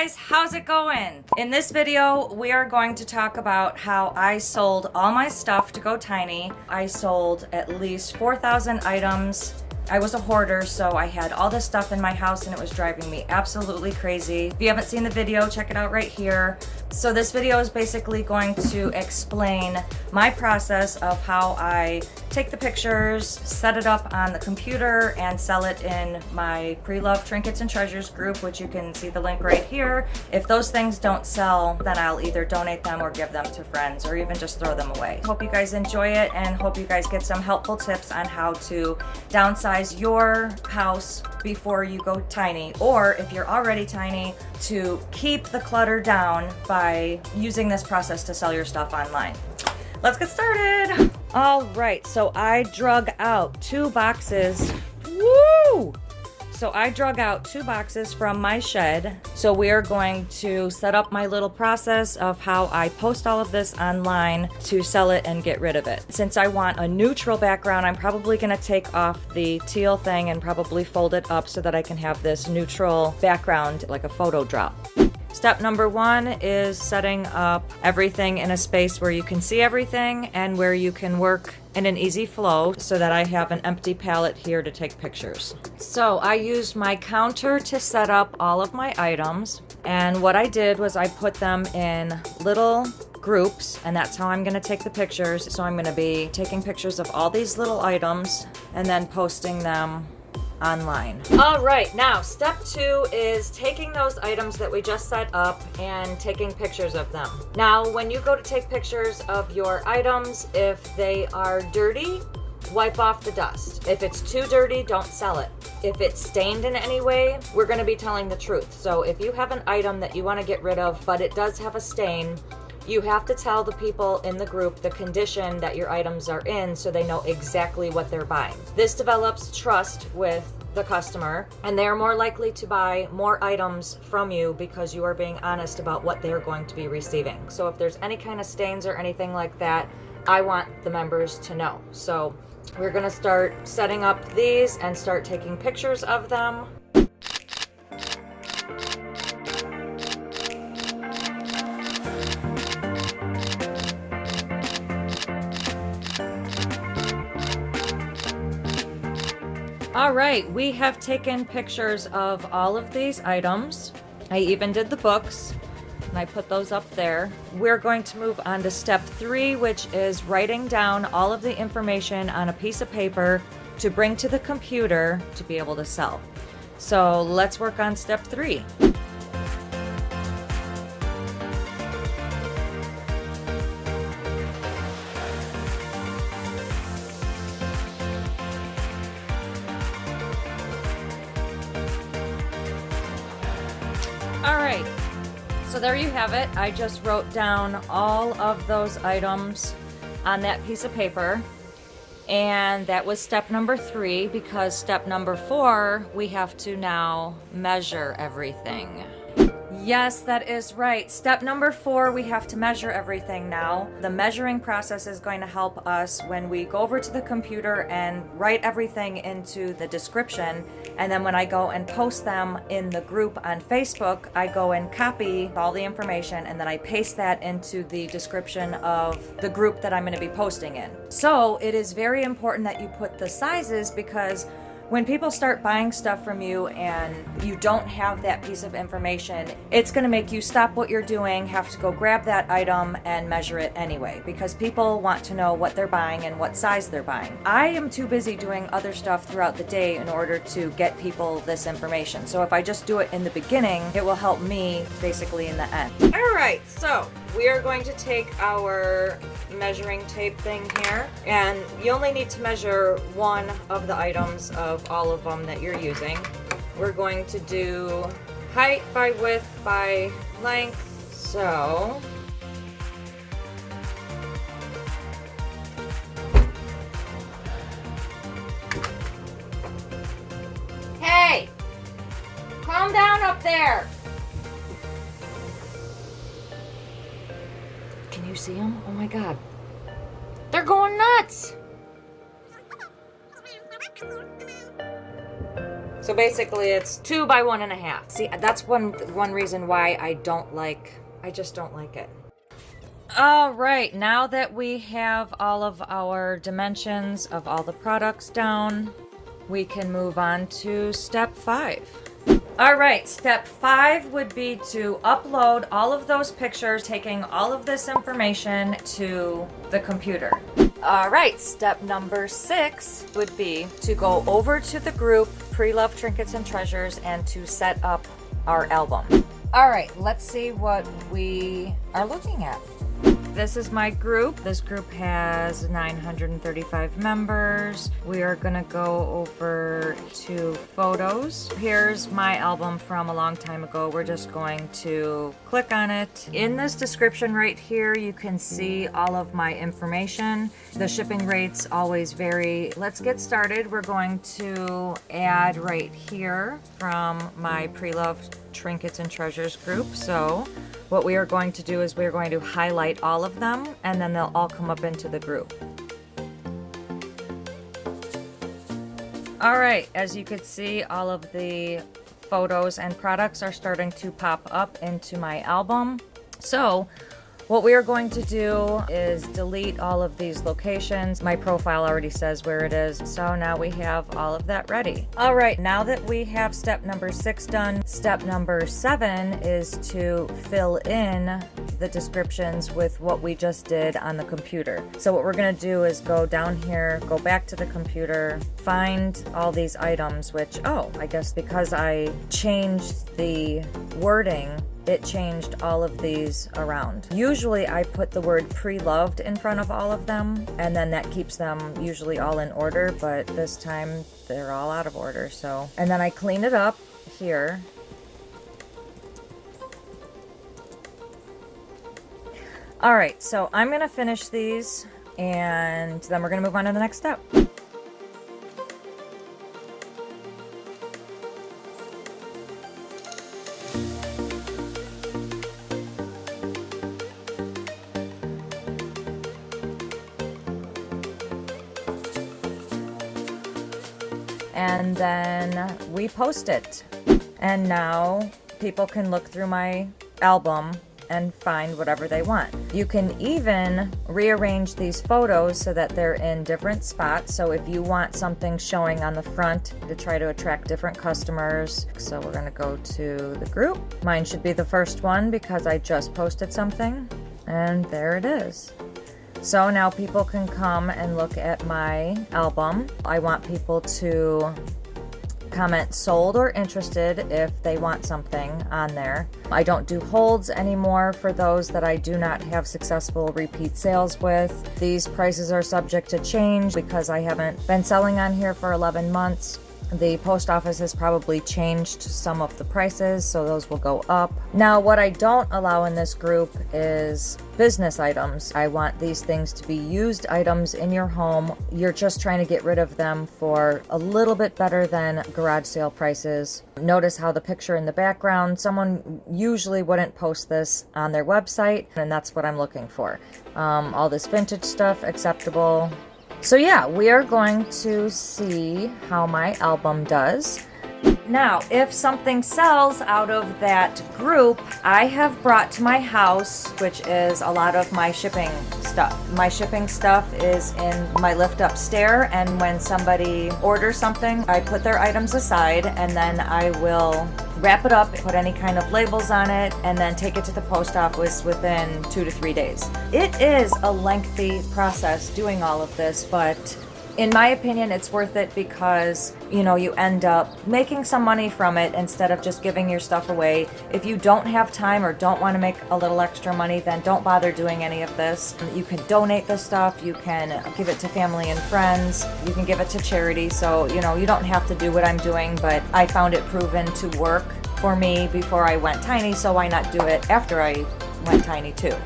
guys, how's it going? In this video, we are going to talk about how I sold all my stuff to go tiny. I sold at least 4,000 items. I was a hoarder, so I had all this stuff in my house and it was driving me absolutely crazy. If you haven't seen the video, check it out right here. So this video is basically going to explain my process of how I take the pictures, set it up on the computer, and sell it in my pre-loved trinkets and treasures group, which you can see the link right here. If those things don't sell, then I'll either donate them or give them to friends or even just throw them away. Hope you guys enjoy it and hope you guys get some helpful tips on how to downsize your house before you go tiny, or if you're already tiny, to keep the clutter down by using this process to sell your stuff online. Let's get started. All right, so I drug out 2 boxes. Woo! So I drug out 2 boxes from my shed. So we are going to set up my little process of how I post all of this online to sell it and get rid of it. Since I want a neutral background, I'm probably gonna take off the teal thing and probably fold it up so that I can have this neutral background like a photo drop. Step number 1 is setting up everything in a space where you can see everything and where you can work in an easy flow so that I have an empty palette here to take pictures. So I used my counter to set up all of my items, and what I did was I put them in little groups, and that's how I'm going to take the pictures. So I'm going to be taking pictures of all these little items and then posting them online. All right, now step 2 is taking those items that we just set up and taking pictures of them. Now, when you go to take pictures of your items, if they are dirty, wipe off the dust. If it's too dirty, don't sell it. If it's stained in any way, we're going to be telling the truth. So if you have an item that you want to get rid of, but it does have a stain, you have to tell the people in the group the condition that your items are in so they know exactly what they're buying. This develops trust with the customer, and they're more likely to buy more items from you because you are being honest about what they're going to be receiving. So if there's any kind of stains or anything like that, I want the members to know. So we're going to start setting up these and start taking pictures of them. All right, we have taken pictures of all of these items. I even did the books, and I put those up there. We're going to move on to step 3, which is writing down all of the information on a piece of paper to bring to the computer to be able to sell. So let's work on step 3. All right, so there you have it. I just wrote down all of those items on that piece of paper, and that was step number 3, because step number 4, we have to now measure everything. Yes, that is right. Step number 4, we have to measure everything now. The measuring process is going to help us when we go over to the computer and write everything into the description. And then when I go and post them in the group on Facebook, I go and copy all the information and then I paste that into the description of the group that I'm going to be posting in. So it is very important that you put the sizes, because when people start buying stuff from you and you don't have that piece of information, it's going to make you stop what you're doing, have to go grab that item and measure it anyway, because people want to know what they're buying and what size they're buying. I am too busy doing other stuff throughout the day in order to get people this information. So if I just do it in the beginning, it will help me basically in the end. All right, so we are going to take our measuring tape thing here, and you only need to measure one of the items of all of them that you're using. We're going to do height by width by length. So hey, calm down up there. Can you see them? Oh my God, they're going nuts. So basically it's 2 by 1.5. See, that's one reason why I just don't like it. All right, now that we have all of our dimensions of all the products down, we can move on to step 5. All right, step 5 would be to upload all of those pictures, taking all of this information to the computer. All right, step number 6 would be to go over to the group Pre-Loved Trinkets and Treasures and to set up our album. All right, let's see what we are looking at. This is my group. This group has 935 members. We are gonna go over to photos. Here's my album from a long time ago. We're just going to click on it. In this description right here, you can see all of my information. The shipping rates always vary. Let's get started. We're going to add right here from my Pre-Loved Trinkets and Treasures group. So what we are going to do is we're going to highlight all of them and then they'll all come up into the group. All right, as you can see, all of the photos and products are starting to pop up into my album. So what we are going to do is delete all of these locations. My profile already says where it is. So now we have all of that ready. All right, now that we have step number 6 done, step number 7 is to fill in the descriptions with what we just did on the computer. So what we're gonna do is go down here, go back to the computer, find all these items, which, oh, I guess because I changed the wording, it changed all of these around. Usually I put the word pre-loved in front of all of them, and then that keeps them usually all in order, but this time they're all out of order, so. And then I clean it up here. All right, so I'm gonna finish these, and then we're gonna move on to the next step. And then we post it. And now people can look through my album and find whatever they want. You can even rearrange these photos so that they're in different spots. So if you want something showing on the front to try to attract different customers. So we're gonna go to the group. Mine should be the first one because I just posted something. And there it is. So now people can come and look at my album. I want people to comment sold or interested if they want something on there. I don't do holds anymore for those that I do not have successful repeat sales with. These prices are subject to change because I haven't been selling on here for 11 months. The post office has probably changed some of the prices, so those will go up. Now, what I don't allow in this group is business items. I want these things to be used items in your home. You're just trying to get rid of them for a little bit better than garage sale prices. Notice how the picture in the background, someone usually wouldn't post this on their website, and that's what I'm looking for. All this vintage stuff, acceptable. So yeah, we are going to see how my album does. Now, if something sells out of that group, I have brought to my house, which is a lot of my shipping stuff. My shipping stuff is in my lift up stair, and when somebody orders something, I put their items aside and then I will wrap it up, put any kind of labels on it, and then take it to the post office within 2 to 3 days. It is a lengthy process doing all of this, but in my opinion, it's worth it because, you know, you end up making some money from it instead of just giving your stuff away. If you don't have time or don't want to make a little extra money, then don't bother doing any of this. You can donate the stuff, you can give it to family and friends, you can give it to charity. So, you know, you don't have to do what I'm doing, but I found it proven to work for me before I went tiny, so why not do it after I went tiny too?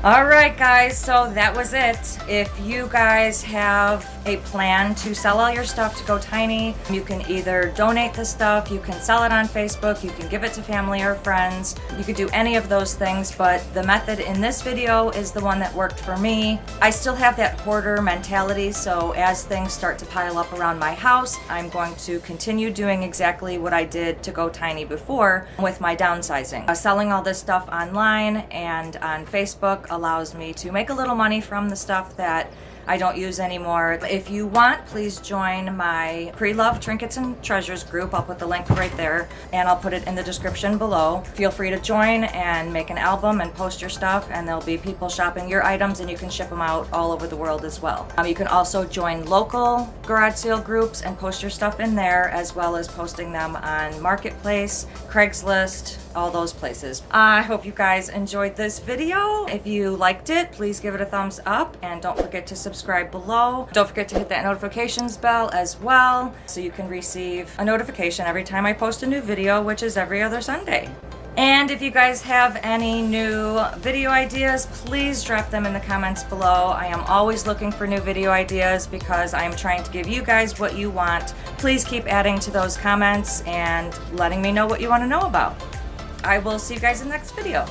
All right, guys, so that was it. If you guys have a plan to sell all your stuff to Go Tiny. You can either donate the stuff, you can sell it on Facebook, you can give it to family or friends. You could do any of those things, but the method in this video is the one that worked for me. I still have that hoarder mentality, so as things start to pile up around my house, I'm going to continue doing exactly what I did to Go Tiny before with my downsizing. Selling all this stuff online and on Facebook allows me to make a little money from the stuff that I don't use anymore. If you want, please join my Pre-Loved Trinkets and Treasures group. I'll put the link right there and I'll put it in the description below. Feel free to join and make an album and post your stuff, and there'll be people shopping your items and you can ship them out all over the world as well. You can also join local garage sale groups and post your stuff in there, as well as posting them on Marketplace, Craigslist, all those places. I hope you guys enjoyed this video. If you liked it, please give it a thumbs up and don't forget to subscribe below. Don't forget to hit that notifications bell as well so you can receive a notification every time I post a new video, which is every other Sunday. And if you guys have any new video ideas, please drop them in the comments below. I am always looking for new video ideas because I am trying to give you guys what you want. Please keep adding to those comments and letting me know what you want to know about. I will see you guys in the next video.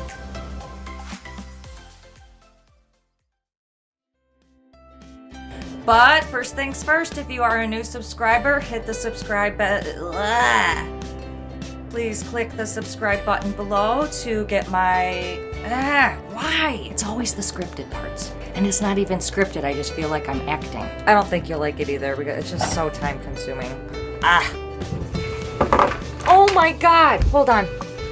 But first things first, if you are a new subscriber, hit the subscribe button. Please click the subscribe button below to get my... why? It's always the scripted parts. And it's not even scripted, I just feel like I'm acting. I don't think you'll like it either because it's just so time consuming. Oh my God, hold on.